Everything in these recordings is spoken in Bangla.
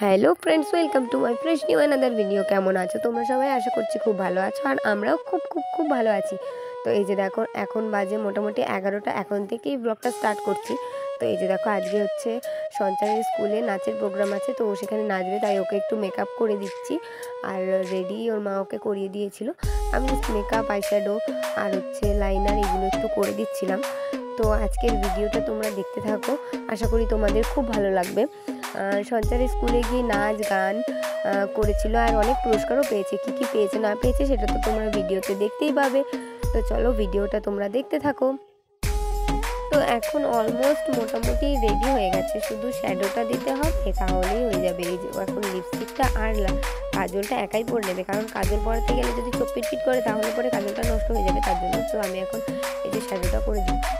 Hello friends, welcome to my fresh new another video. কেমন আছো তোমরা সবাই? আশা করছি খুব ভালো আছো, আর আমরাও খুব খুব খুব ভালো আছি। তো এই যে দেখো, এখন বাজে মোটামুটি 11টা। এখন থেকেই ব্লগটা স্টার্ট করছি। তো এই যে দেখো, আজকে হচ্ছে সঞ্চারের স্কুলে নাচের প্রোগ্রাম আছে, তো ও সেখানে নাচবে, তাই ওকে একটু মেকআপ করে দিচ্ছি। আর রেডি ওর মা ওকে করিয়ে দিয়েছিল। আমি জাস্ট মেকআপ, আইশ্যাডো আর হচ্ছে লাইনার এগুলো একটু করে দিচ্ছিলাম। তো আজকের ভিডিওটা তোমরা দেখতে থাকো, আশা করি তোমাদের খুব ভালো লাগবে। সঞ্চারের স্কুলে গিয়ে নাচ গান করেছিল, আর অনেক পুরস্কারও পেয়েছে। কি কি পেয়েছে না পেয়েছে সেটা তো তোমরা ভিডিওতে দেখতেই পাবে। তো চলো ভিডিওটা তোমরা দেখতে থাকো। তো এখন অলমোস্ট মোটামুটি রেডি হয়ে গেছে, শুধু শ্যাডোটা দিতে হবে, তাহলেই হয়ে যাবে। এই যে এখন লিপস্টিকটা আর কাজলটা একাই পরে নেবে, কারণ কাজল পরাতে গেলে যদি চোখ পিট করে তাহলে পরে কাজলটা নষ্ট হয়ে যাবে, তার জন্য। তো আমি এখন এই যে শ্যাডোটা করে দিচ্ছি।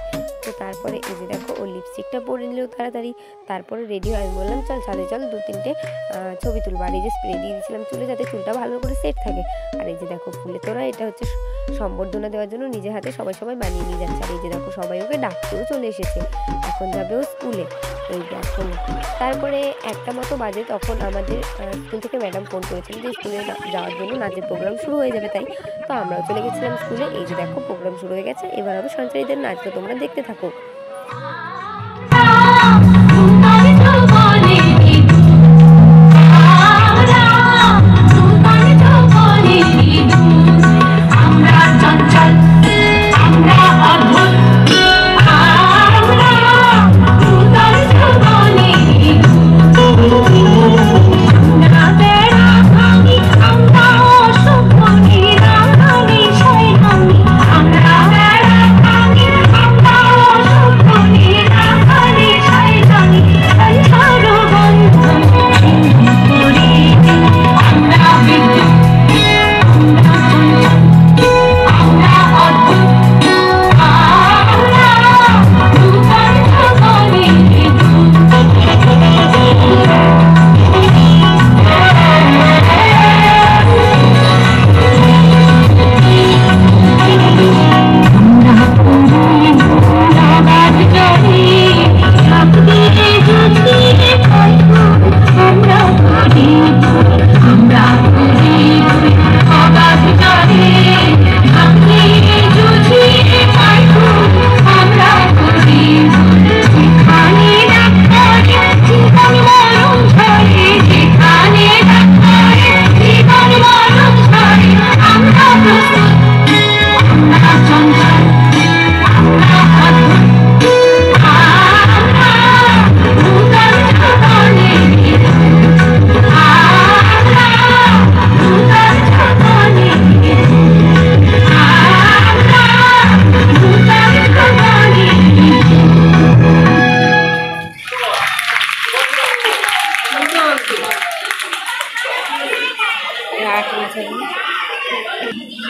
তো তারপরে এই যে দেখো, ও লিপস্টিকটা পরে নিলেও তাড়াতাড়ি, তারপরে রেডি হয়। আমি বললাম চল সাথে চল, 2-3টে ছবি তুলবো। আর এই যে স্প্রে দিয়ে দিয়েছিলাম চুলে, যাতে চুলটা ভালো করে সেট থাকে। আর এই যে দেখো, ফুলে তোরা, এটা হচ্ছে সম্বর্ধনা দেওয়ার জন্য নিজের হাতে সবাই বানিয়ে নিয়ে যাচ্ছে। আর এই যে দেখো, সবাই ওকে ডাকতেও চলে এসেছে, এখন যাবে ও স্কুলে। এই দেখো, তারপরে 1টা মতো বাজে, তখন আমাদের স্কুল থেকে ম্যাডাম ফোন করেছিল যে স্কুলে যাওয়ার জন্য নাচের প্রোগ্রাম শুরু হয়ে যাবে, তাই। তো আমরাও চলে গেছিলাম স্কুলে। এই যে দেখো, প্রোগ্রাম শুরু হয়ে গেছে, এবার হবে সঞ্চারীদের নাচ। তো তোমরা দেখতে থাকো।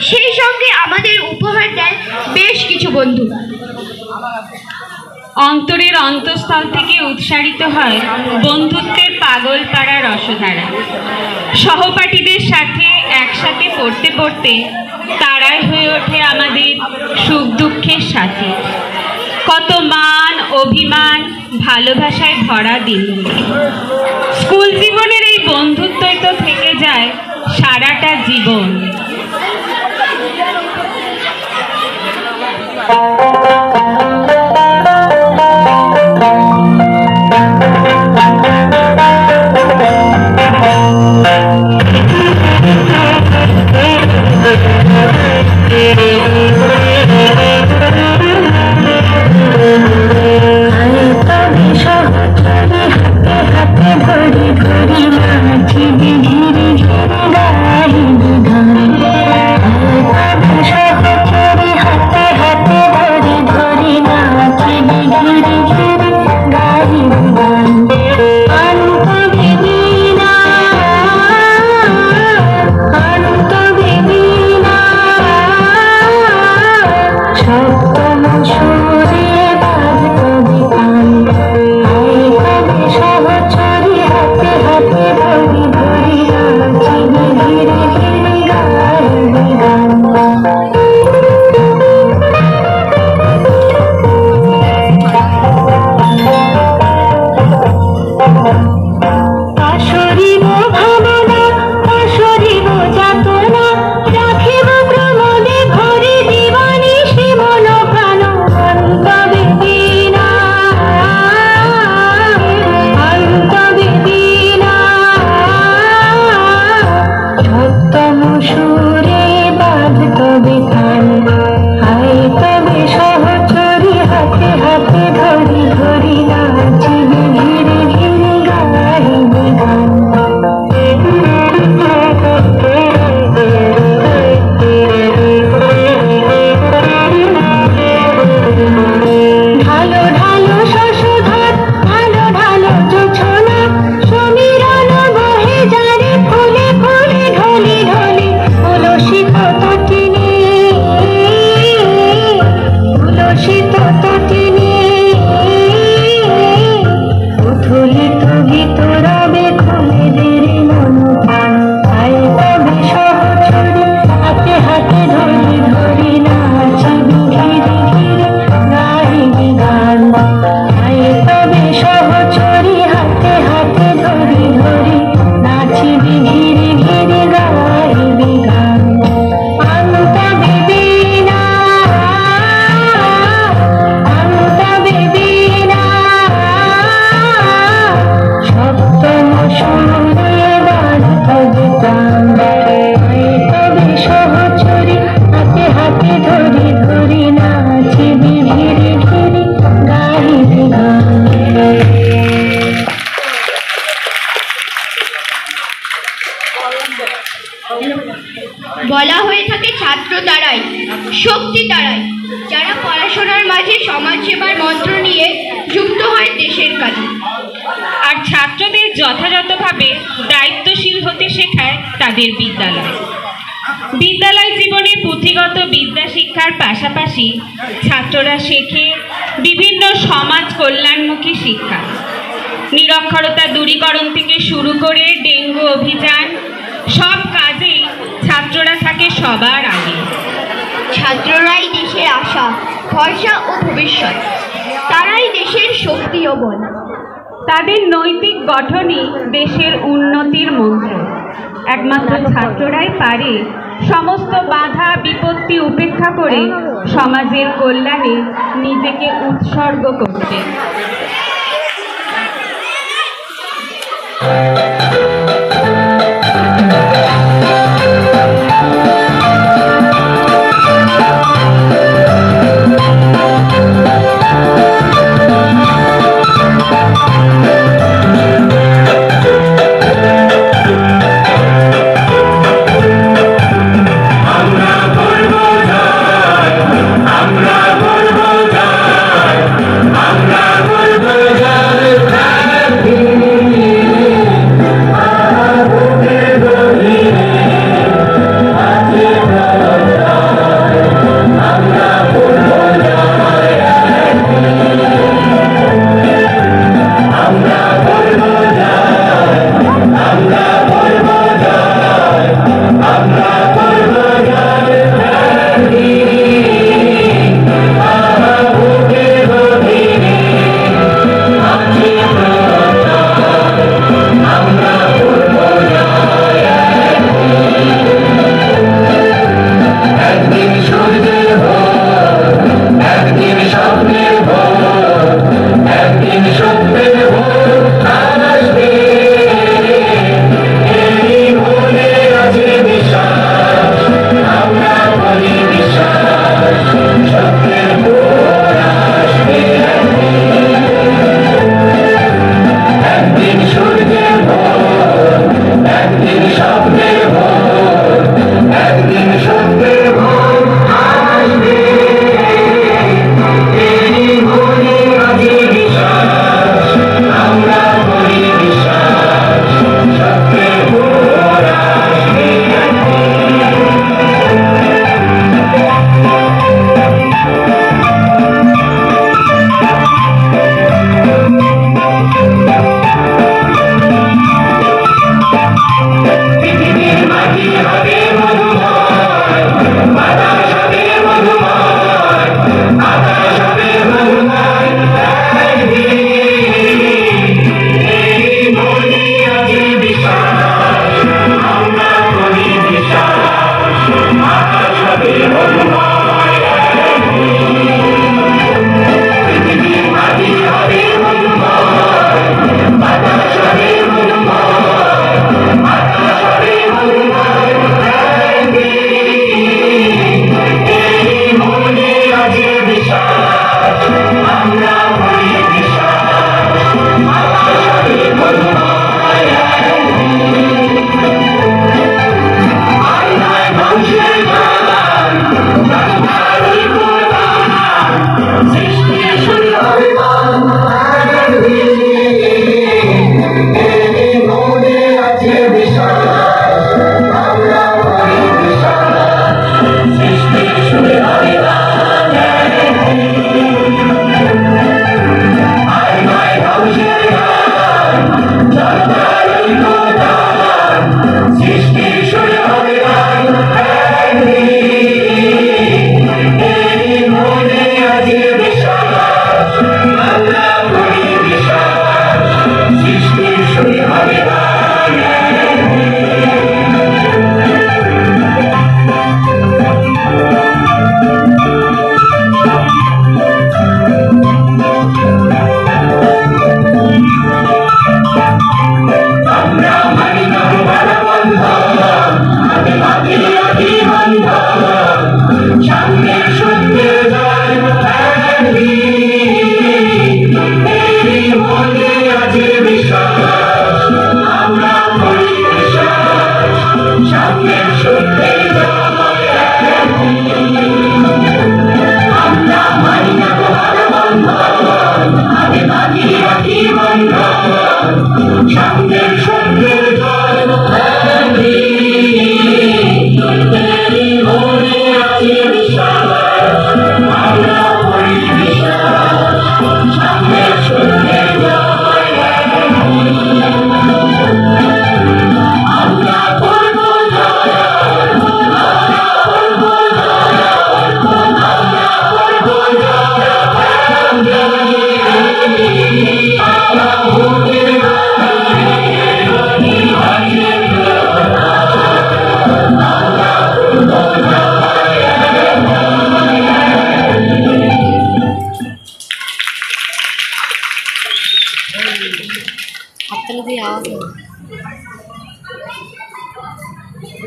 সেই সঙ্গে আমাদের উপহার দেয় বেশ কিছু বন্ধু। অন্তরের অন্তঃস্থল থেকে উৎসারিত হয় বন্ধুত্বের পাগল পাড়া রসধারা। সহপাঠীদের সাথে একসাথে পড়তে পড়তে তারাই হয়ে ওঠে আমাদের সুখ দুঃখের সাথী। কত মান অভিমান ভালোবাসায় ভরা দিনগুলি। স্কুল জীবনের এই বন্ধুত্বই তো থেকে যায় সারাটা জীবন। শাশুড়ি বলা হয়ে থাকে ছাত্র তারাই, শক্তি তারাই, যারা পড়াশোনার মাঝে সমাজ সেবার মন্ত্র নিয়ে যুক্ত হয় দেশের কাজে। আর ছাত্রদের যথাযথভাবে দায়িত্বশীল হতে শেখায় তাদের বিদ্যালয়। বিদ্যালয় জীবনে পুঁথিগত বিদ্যা শিক্ষার পাশাপাশি ছাত্ররা শেখে বিভিন্ন সমাজ কল্যাণমুখী শিক্ষা। নিরক্ষরতা দূরীকরণ থেকে শুরু করে ডেঙ্গু অভিযান, সব কাজেই ছাত্ররা থাকে সবার আগে। ছাত্ররাই দেশের আশা, ভরসা ও ভবিষ্যৎ। তারাই দেশের শক্তি ও বল। তাদের নৈতিক গঠনই দেশের উন্নতির মন্ত্র। একমাত্র ছাত্ররাই পারে সমস্ত বাধা বিপত্তি উপেক্ষা করে সমাজের কল্যাণে নিজেকে উৎসর্গ করতে।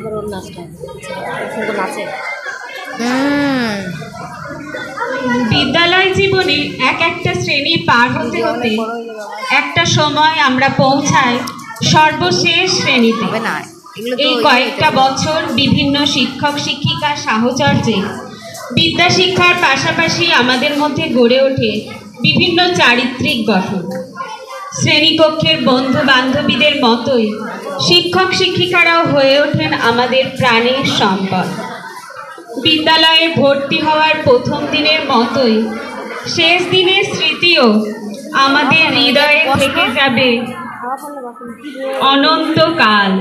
এবার ওর নাচটা সুন্দর নাচে। বিদ্যালয় জীবনে এক একটা শ্রেণী পার হতে হতে একটা সময় আমরা পৌঁছাই সর্বশেষ শ্রেণীতে। এই কয়েকটা বছর বিভিন্ন শিক্ষক শিক্ষিকার সাহচর্যে বিদ্যা শিক্ষার পাশাপাশি আমাদের মধ্যে গড়ে ওঠে বিভিন্ন চারিত্রিক গঠন। শ্রেণীকক্ষের বন্ধু বান্ধবীদের মতোই শিক্ষক শিক্ষিকারাও হয়ে ওঠেন আমাদের প্রাণের সম্পদ। বিদ্যালয়ে ভর্তি হওয়ার প্রথম দিনের মতোই শেষ দিনের স্মৃতিও আমাদের হৃদয়ে থেকে যাবে অনন্তকাল।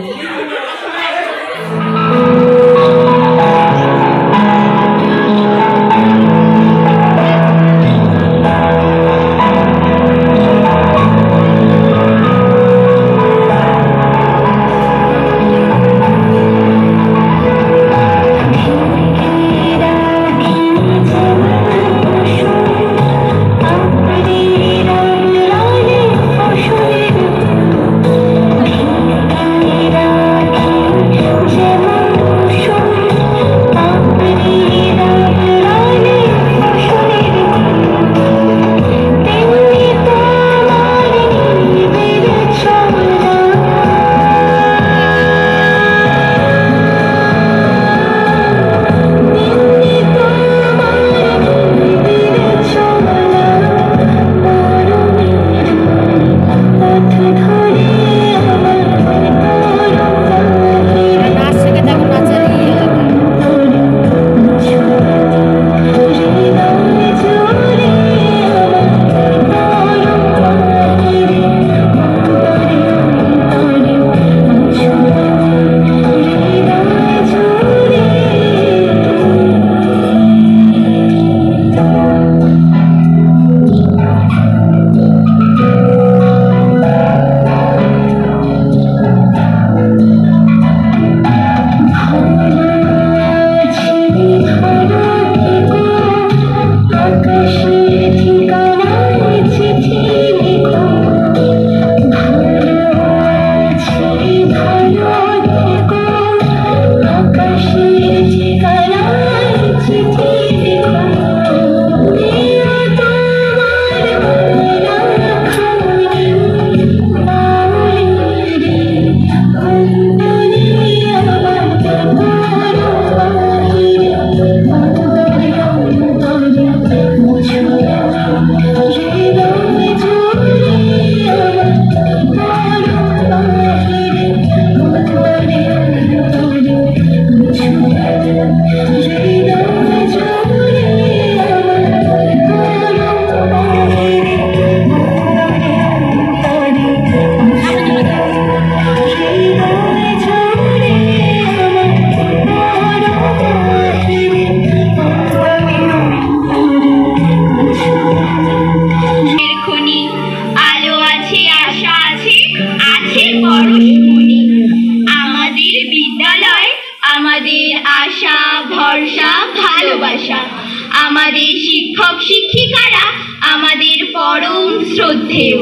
আমাদের শিক্ষক শিক্ষিকারা আমাদের পরম শ্রদ্ধেয়,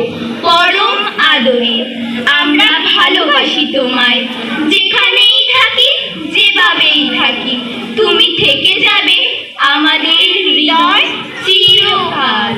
পরম আদরের। আমরা ভালোবাসি তোমায়, যেখানেই থাকি যেভাবেই থাকি তুমি থেকে যাবে আমাদের হৃদয় চিরকাল।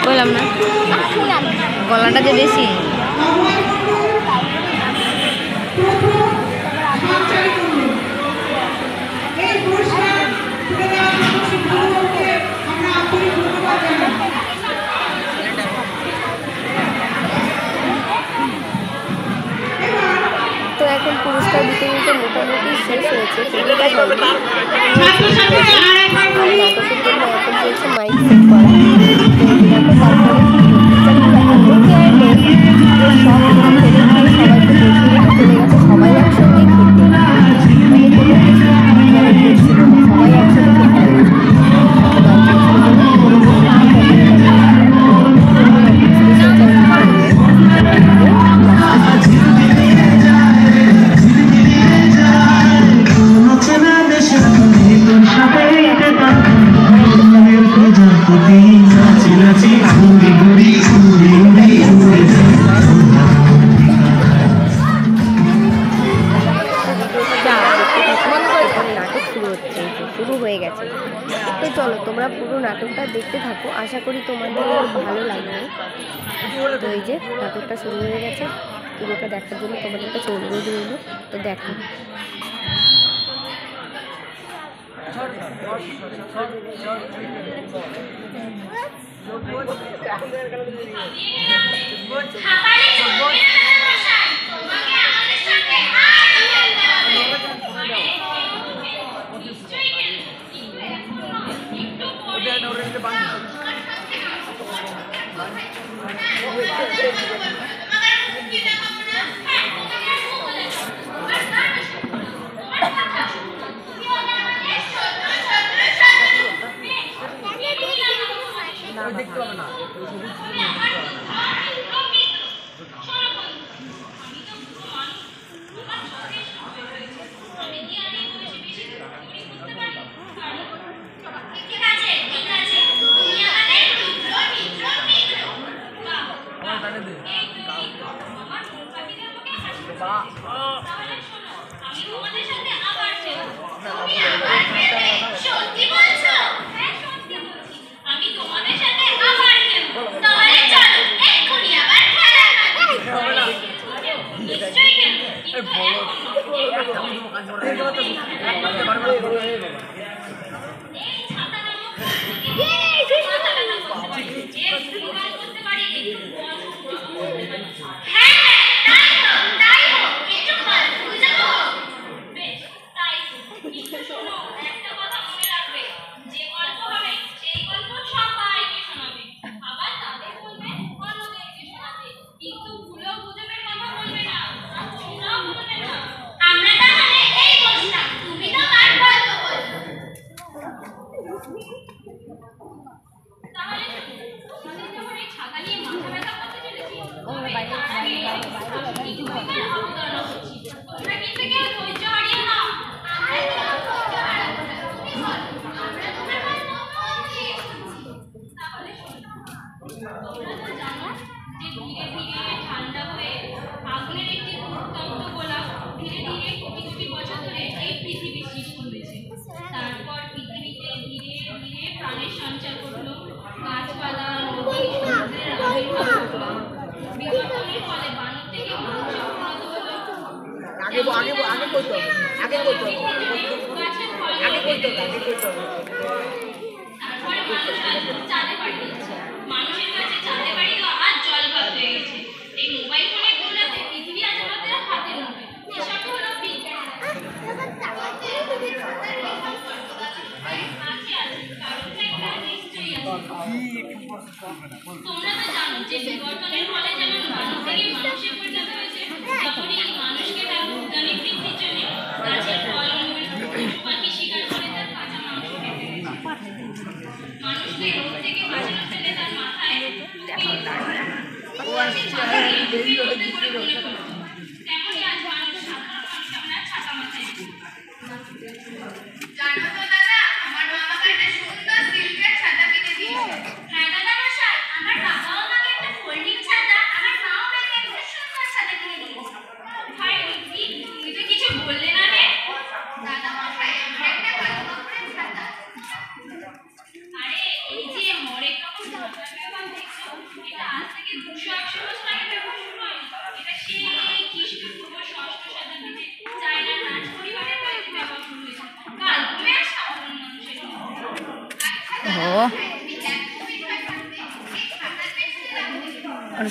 বললাম না গলাটা যে বেশি তো এখন পুরস্কার দিতে দিতে মোটামুটি শেষ হয়েছে, পুরোটা হয়নি। এখন চলছে মাইক সেট করা। সবাই একসঙ্গে খেতে, সবাই একসঙ্গে শুরু হচ্ছে, এই যে শুরু হয়ে গেছে। তো চলো তোমরা পুরো নাটকটা দেখতে থাকো, আশা করি তোমাদের ভালো লাগবে। তো এই যে নাটকটা শুরু হয়ে গেছে, পুরোটা দেখার জন্য তোমাদের কাছে অনুরোধ রইল। তো দেখো।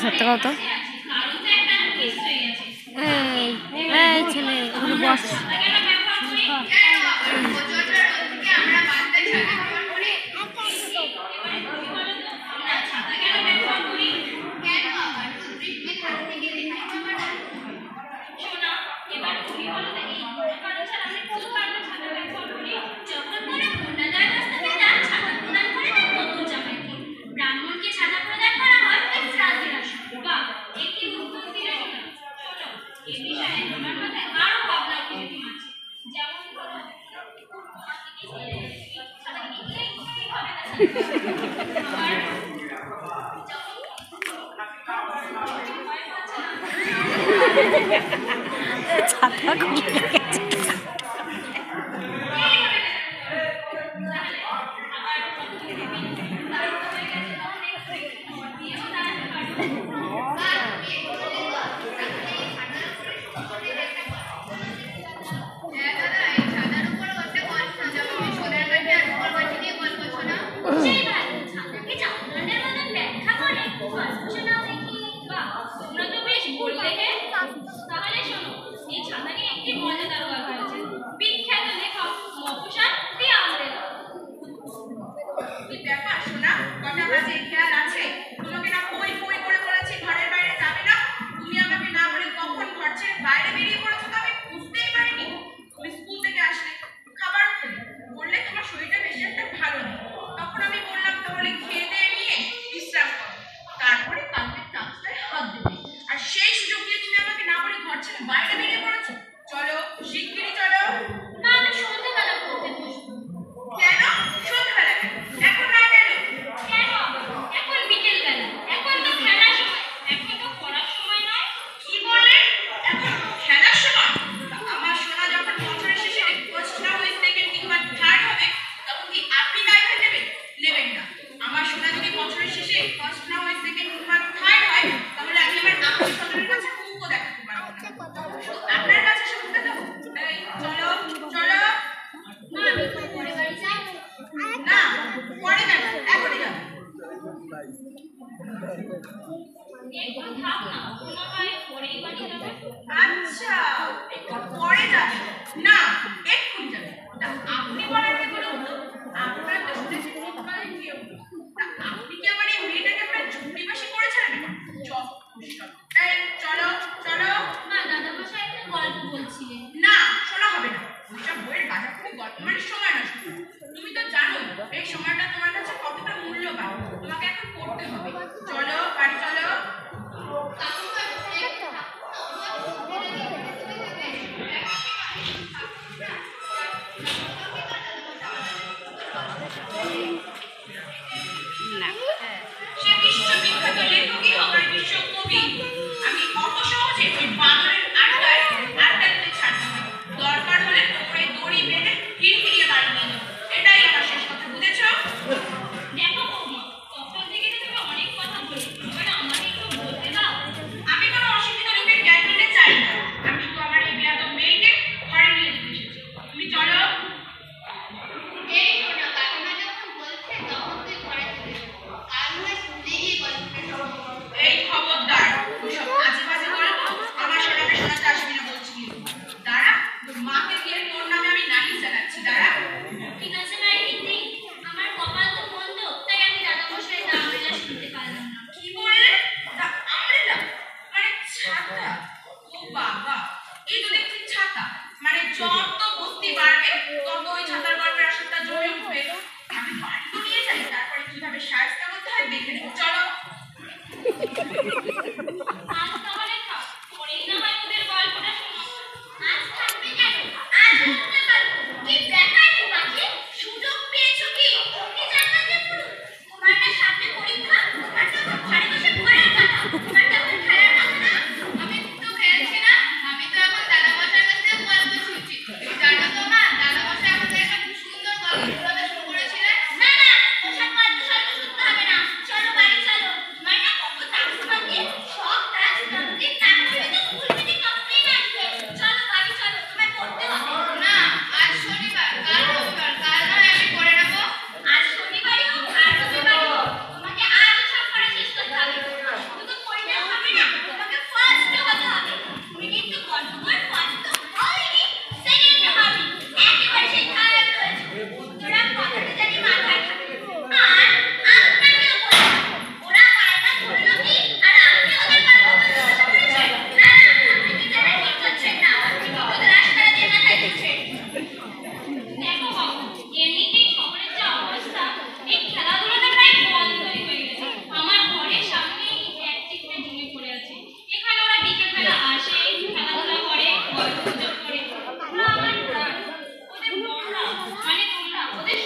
সত্যি কথা ছেলে বস ছাতা খুলে গেছে। পরে যাবে, এখনই যাবে। আচ্ছা, একটু পরে যাবে না, এক্ষুনি যাবে। তা আপনি বলার কি বলুন তো? আপনার তো শুনেছি ফুটবলের কেউ। তা আপনি কি আমার এই মেয়েটাকে আপনার ঝুড়িবাসী করেছেন? এই চলো চলো। মা, দাদামশাই একটা গল্প বলছিলেন। না, শোনা হবে না। ওইসব বইয়ের গাঁজাখুরি গল্প মানে সময় নষ্ট। তুমি তো জানো এই সময়টা তোমার কাছে কতটা মূল্যবান। তোমাকে এখন পড়তে হবে। চলো বাড়ি চলো। সে বিশ্ববিখ্যাত লেখকই হোক আর বিশ্ব কবি, আমি অত সহজে ওই বানরের আড্ডায় আড্ডা দিতে ছাড়ছি না। দরকার হলে পুকুরে দড়ি বেঁধে হিড়হিড়িয়ে বাড়ি নিয়ে যাবো। এটাই আমার শেষ কথা, বুঝেছো? দেখো বৌমা, তখন থেকে তো তুমি অনেক কথা বলে, এবার আমাকে একটু বলতে দাও। আমি কোনো অশিক্ষিত লোকের জ্ঞান নিতে চাই না। আমি শুধু আমার এই বেয়াদব মেয়েকে ঘরে নিয়ে যেতে এসেছি। তুমি চলো। এই শোনো, কাকিমা যখন বলছে তখন তুই ঘরে চলে যা। কাল নয় স্কুলে গিয়ে গল্পটা শোনাবো। এই খবরদার, ওইসব আজে বাজে গল্প আমার শোনাবে, শোনাতে আসবি না বলছি। দাঁড়া, তোর মাকে গিয়ে তোর নামে আমি নালিশ জানাচ্ছি। দাঁড়া। ঠিক আছে ভাই, কিন্তু আমার কপাল তো মন্দ, তাই আমি দাদামশাই দা আমরেলা শুনতে পারলাম না। কি বললে? তা আমরেলা মানে ছাতা? ও বাবা, এই তো দেখছি ছাতা। মানে যত বস্তি বাড়বে তত ওই ছাতার গল্পের আসরটা জমে উঠবে। আমি বাড়ি তো নিয়ে যাই, তারপরে কিভাবে সাহায্য করতে হয় দেখে নেবো। চলো। আজ তাহলে থাক, পরেই না হয় ওদের গল্পটা শোনাবো। আজ থাকবে কেন? আজ থাকতে পারবো। কি ব্যাপার রে বাকি? সুযোগ পেয়েছো কি? কি জানলাতে পুরো? তোমার না সামনে পরীক্ষা? তোমার তো ঘরে বসে পড়ার কথা। তোমার তো এখন খেলার কথা না? আমি তো খেলছি না। আমি তো এখন দাদামশাইয়ের কাছ থেকে গল্প শুনছি। জানো তো মা, দাদামশাই আমাদের একটা খুব সুন্দর গল্প শোনাতে শুরু করেছিলেন। না না, ওসব গল্প সল্প শুনতে হবে না। চলো বাড়ি চলো। তোমার না কত তাড়া বাকি? সব তাড়া কমপ্লিট না করলে তো স্কুল মিটিং কমপ্লিট আসবে। চলো বাড়ি চলো, তোমায় পড়তে হবে। না, আজ শনিবার, কাল রবিবার, কাল নয় আমি করে নেবো। আজ শনিবারই হোক আর রবিবারই হোক, তোমাকে আজ সব পড়া শেষ করতে হবে। শুধু তো পড়লে হবে না, তোমাকে ফার্স্ট হতে হবে। তুমি কিন্তু গল্পের ফার্স্ট তো হওনি, সেকেন্ড হবে। একেবারে সেই থার্ড হয়েছে। তোরা কথাটা জানি মাথায় থাকে। আর আপনাকেও বলবো, ওরা বায়না ধরলো কি আর আপনি ওদের গল্প বলতে শুরু করেছেন? না না, আপনি কিন্তু এটা ঠিক করছেন না। আপনি কিন্তু ওদের রাস্তাটা দিয়ে মাথায় দিচ্ছেন। দেখো বাবু, এমনিতেই শহরের যা অবস্থা, এই খেলাধুলাটা প্রায় বন্ধই হয়ে গেছে। আমার ঘরের সামনেই একচিলতে জমি পড়ে আছে। এখানে ওরা বিকেলবেলা আসে, খেলাধুলা করে, গল্পগুজব করে। ওরা আমার প্রাণ। ওদের বড়রা মানে তোমরা ওদের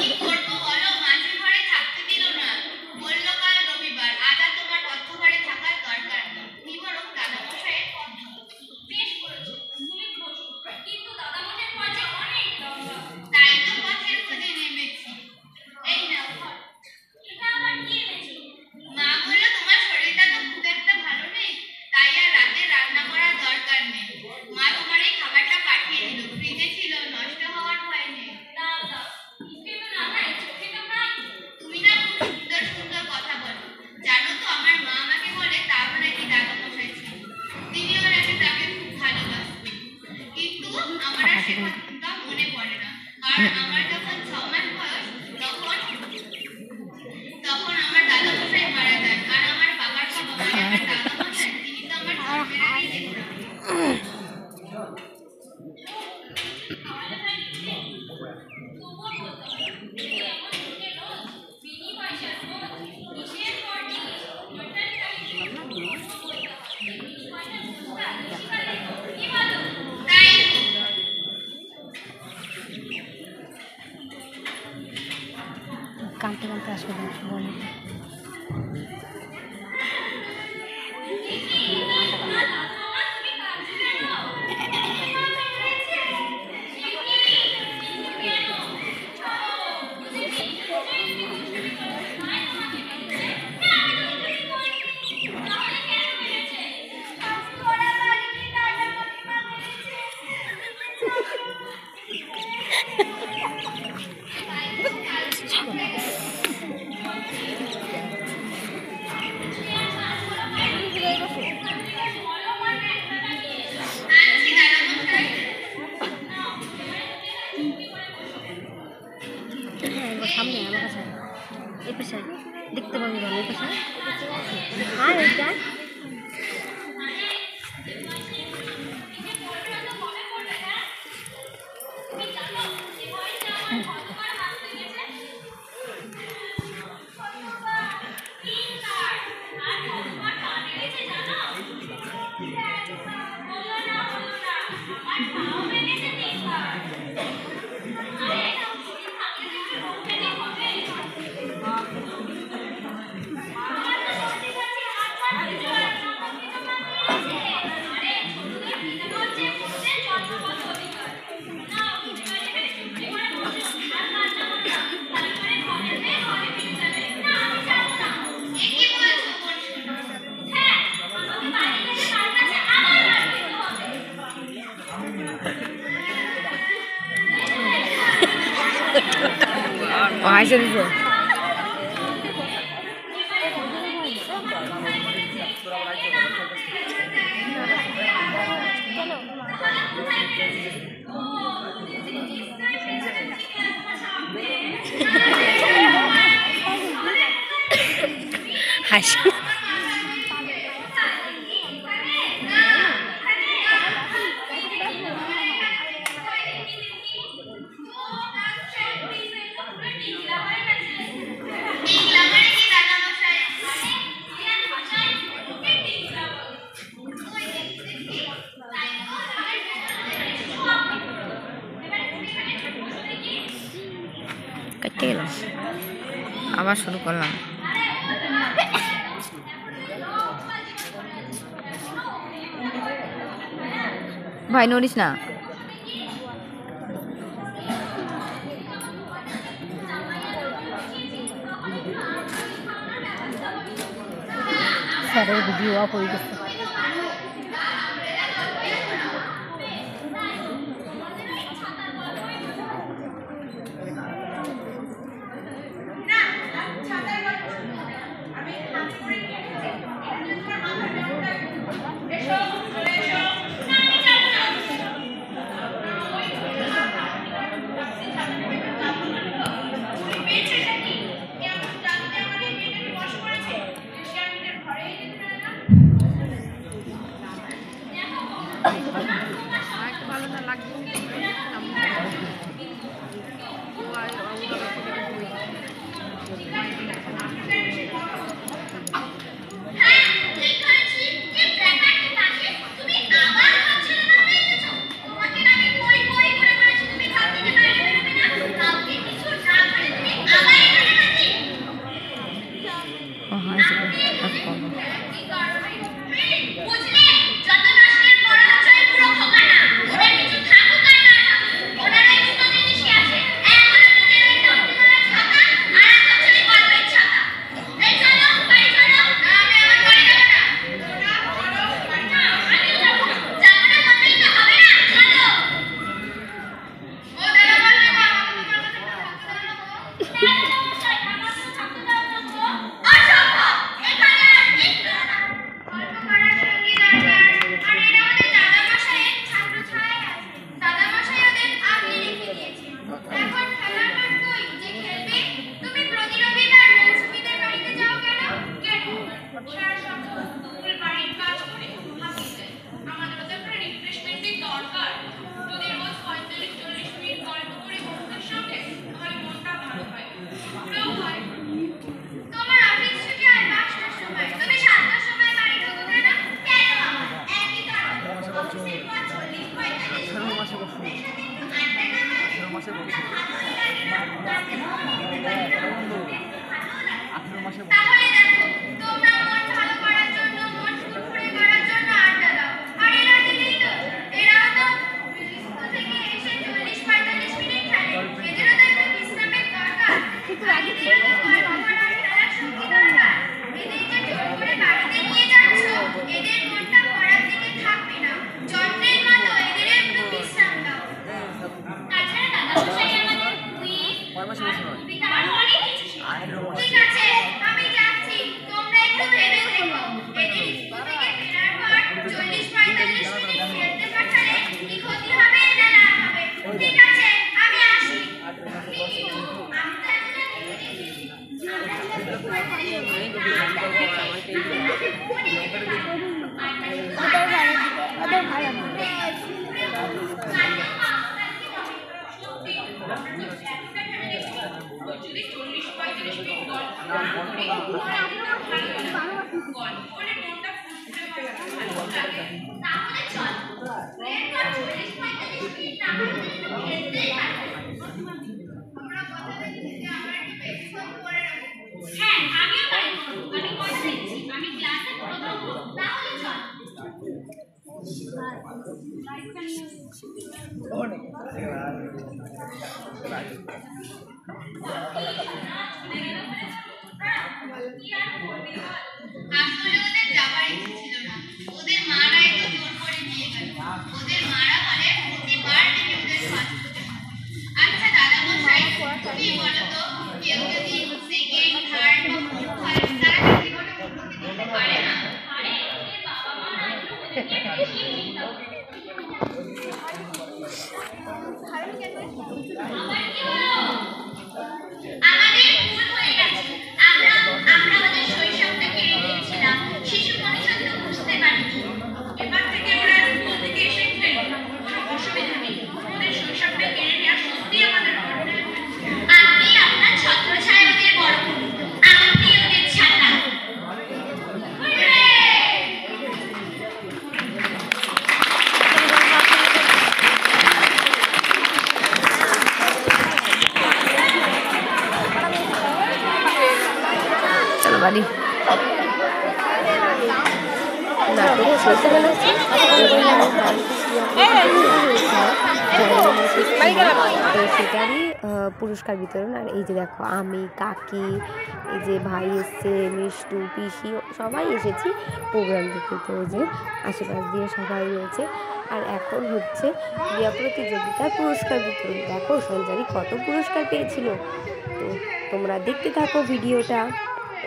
কি করবো বলো, মাঝে ঘরে থাকতে দিল না, বললো কাল রবিবার, আজ আর তোমার অর্থ ঘরে থাকার দরকার নেই, তুমি বরং দাদামশাইয়ের পথ ধরো। বেশ করেছো, তুমি বসো, কিন্তু দাদামশাইয়ের পথ যে অনেক লম্বা। তাই তো পথের খোঁজে নেমেছি। এই নাও ঘর। এটা আবার কি এনেছো? মা বললো তোমার শরীরটা তো খুব একটা ভালো নেই, তাই আর রাতে রান্না করার দরকার নেই। মা তোমার এই খাবারটা পাঠিয়ে দিল, ফ্রিজে ছিল, নষ্ট হওয়ার ভয় নেই। দাও দাও, কিন্তু না ভাই, চোখে তো নাই। তুমি না খুব সুন্দর সুন্দর কথা বলো। জানো তো আমার মা আমাকে বলে তার নাকি দাদামশাই ছিল, তিনিও নাকি তাকে খুব ভালোবাসতেন। কিন্তু আমার আর সে কথা মনে পড়ে না, কারণ আমার যখন 6 মাস বয়স তখন আমার দাদামশাই মারা যান। আর আমার বাবার বাবা মানে আমার দাদামশাই, তিনি তো আমার জন্মের আগেই দেখলাম। কাঁদতে কাঁদতে আসবে বলে সামনে আমার কাছে এই পাশে দেখতে পাবি বলো এই পাশে হ্যাঁ এটা হাসে দিছে হাসি কাটতে গেলাম আবার শুরু করলাম ভাই নড়িস না স্যারের ভিডিও অফ হয়ে গেছে কাউকে কিছু না বলে তাহলে দেখো তোমরা মন ভালো করার জন্য মন ফুরফুরে করার জন্য আড্ডা দাও আর এরা দিলেই তো এরাও তো স্কুল থেকে এসে 40-45 মিনিট খেলে এদেরও তো একটু বিশ্রামের দরকার এদেরও তো গল্প করার খেলার শক্তি দরকার এদের যে জোর করে বাড়িতে নিয়ে যাচ্ছ এদের মনটা পড়ার দিকে থাকবে না যন্ত্রের মতো এদের একটু বিশ্রাম দাও তাছাড়া দাদামশাই আমাদের কুইজ আর অনেক কিছু শেখায়। ঠিক আছে আমি যাচ্ছি তোমরা একটু ভেবে দেখো এদের স্কুল থেকে ফেরার পর 40-45 মিনিট খেলতে পাঠালে কি ক্ষতি হবে না না হবে ঠিক আছে আমি আসি কিন্তু আমি তো একটা ভেবে দেখেছি যদি 40-45 মিনিট গল্প গল্প করে মনটা ফুসফুসে ভালো লাগে। তাহলে চল এরপর 40-45 মিনিট না হলে তো খেলতেই পারবে আমরা কথা দিচ্ছি যে আমরা একটু বেশি করে রাখবো হ্যাঁ আমিও তাই করব আমি কথা দিচ্ছি আমি ক্লাসে প্রথম হব তাহলে চল আসলে ওদের যাবার ইচ্ছে ছিল না ওদের মারা একটু জোর করে নিয়ে গেল ওদের মারা বলে প্রতিবার থেকে ওদের ফাঁস হতে হয় আচ্ছা দাদামশাই তুমি বলো তো কেউ যদি সেকেন্ড থার্ড বা ফোর্থ হয় তারা কি জীবনে উন্নতি করতে পারে না আরে ওদের বাবা মা একটু ওদেরকে বেশি চিন্তা করে আবার কি হলো আমাদের ভুল হয়ে গেছে আমরা ওদের শৈশবটা কেড়ে নিয়েছিলাম শিশু কমিশন তো বুঝতে পারিনি এবার থেকে ওরা স্কুল থেকে এসে খেলে কোনো অসুবিধা নেই ওদের শৈশবটা কেড়ে নেওয়া সত্যি আমাদের অন্যায় হয়েছে। আপনি আপনার ছত্রছায়া ওদের বড় করুন আপনি ওদের ছাতা চলো বাড়ি নাটক শেষ হয়ে গেছে তো সেটারই পুরস্কার বিতরণ আর এই যে দেখো আমি কাকি এই যে ভাই এসছে মিষ্টু পিসি সবাই এসেছি প্রোগ্রাম দেখতে তো ওই যে আশেপাশ দিয়ে সবাই রয়েছে আর এখন হচ্ছে ক্রীড়া প্রতিযোগিতার পুরস্কার বিতরণ দেখো সঞ্চারী কত পুরস্কার পেয়েছিল তো তোমরা দেখতে থাকো ভিডিওটা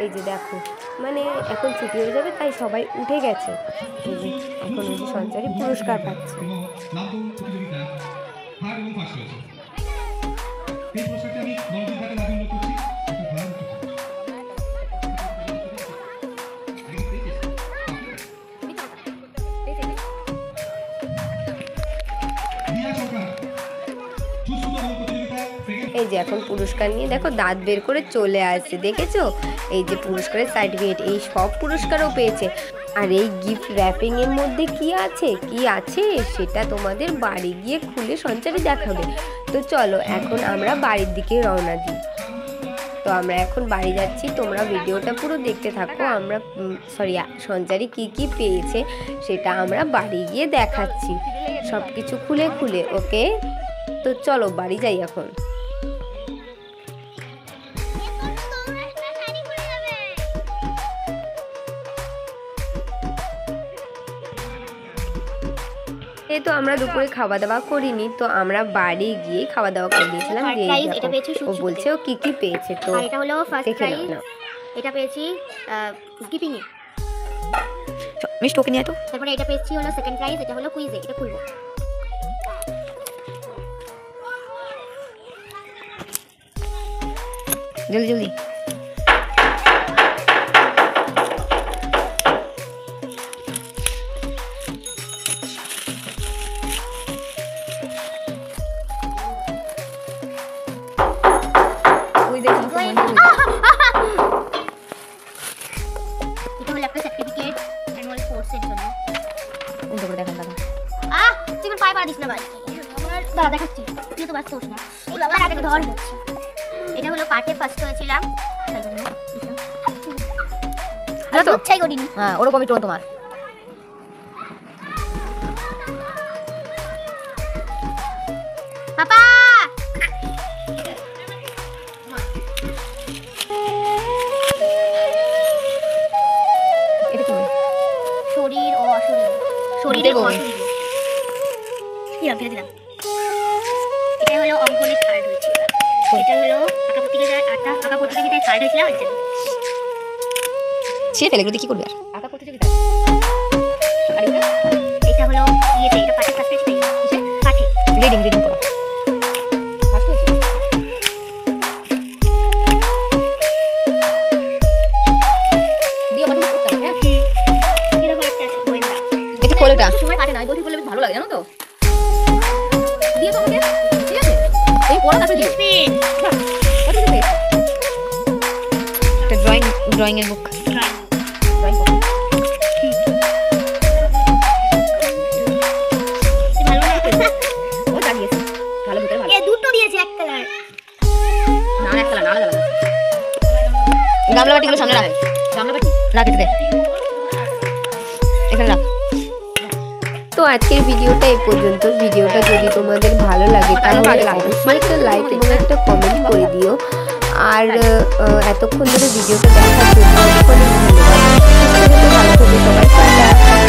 এই যে দেখো মানে এখন ছুটি হয়ে যাবে তাই সবাই উঠে গেছে এই যে এখন ওই যে সঞ্চারী পুরস্কার পাচ্ছে নামদৌড় প্রতিযোগিতায় থার্ড এবং ফার্স্ট হয়েছে এই পুরস্কারটি আমি মনোযোগ হাতে নাম উল্লেখ করছি একটা ভালো দিয়া সরকার সুস্থ প্রতিযোগিতায় এই যে এখন পুরস্কার নিয়ে দেখো দাঁত বের করে চলে আসছে দেখেছো এই যে পুরস্কারের সার্টিফিকেট এই সব পুরস্কারও পেয়েছে আর এই গিফট র্যাপিং এর মধ্যে কি আছে সেটা তোমাদের বাড়ি গিয়ে খুলে সঞ্চারী দেখাবে তো চলো এখন আমরা বাড়ির দিকে রওনা দিই তো আমরা এখন বাড়ি যাচ্ছি তোমরা ভিডিওটা পুরো দেখতে থাকো আমরা সঞ্চারী কি পেয়েছে সেটা আমরা বাড়ি গিয়ে দেখাচ্ছি সব কিছু খুলে ওকে তো চলো বাড়ি যাই এখন এই তো আমরা দুপুরে খাওয়া দাওয়া করিনি তো আমরা বাড়ি গিয়ে খাওয়া দাওয়া করে দিয়েছিলাম দিয়ে ও বলছে ও কি পেয়েছে তো এটা হলো ফার্স্ট দেখে প্রাইজ নাও এটা পেয়েছি স্কিপিং এ মিষ্টি ওকে নিয়ে তো তারপরে এটা পেয়েছি হলো সেকেন্ড প্রাইজ এটা হলো কুইজে এটা খুলবো জলদি এটা হলো একটা সার্টিফিকেট অ্যানুয়াল স্পোর্টস এর জন্য উল্টো করে দেখান দাদা তুই পায়ে পা দিস না ভাই আমার দাঁড়া দেখাচ্ছি, তুই তো ব্যস্ত হোস না। এই বাবা আগে ধর হচ্ছে, এটা হলো পাঠে ফার্স্ট হয়েছিলাম তাই জন্য জানো তো? চাই করিনি। হ্যাঁ ওরকমই টোন তোমার। পাপা এটা কি? শরীর ও অশরীর, শরীরের ও অশরীর দিলাম, ফেলে দিলাম। এটা হলো অঙ্কনের থার্ড হয়েছিল, এটা হলো আঁকা প্রতিযোগিতায় থার্ড হয়েছিলাম। আচ্ছা ছিঁড়ে ফেলে এগুলো দিয়ে কি করবে আর? আঁকা প্রতিযোগিতা। আর এটা? এটা হলো ইয়েতে, এটা পাঠে ফার্স্ট হয়েছিল। কিসে? পাঠে। রিডিং করো। ফার্স্ট হয়েছে? দিয়ে আমাকে করতে হবে, হ্যাঁ? এরকম একটা আছে গোয়েন্দা। এটা খোল এটা। সময় কাটে না, বই করলে বেশ ভালো লাগে জানো তো। দিয়ে তো আমাকে, ঠিক আছে? এই পড়া তারপরে দিও। বাহ, কত কিছু পেয়েছো। একটা ড্রয়িং এর বুক। ড্রয়িং করো। ভালো লাগে। ও দাঁড়িয়েছে। ভালো ভিতরে ভালো। এ দুটো দিয়েছে এক কালার। না এক কালার না, আলাদা আলাদা। গামলা বাটিগুলো সামনে রাখ। গামলা বাটি রাখ এটা দে। এখানে রাখ। তো আজকের ভিডিওটা এই পর্যন্ত। ভিডিওটা যদি তোমাদের ভালো লাগে তাহলে অবশ্যই একটা লাইক এবং একটা কমেন্ট করে দিও। আর এতক্ষণ ধরে ভিডিওটা দেখার জন্য অনেক অনেক ধন্যবাদ। ভালো থেকো সবাই।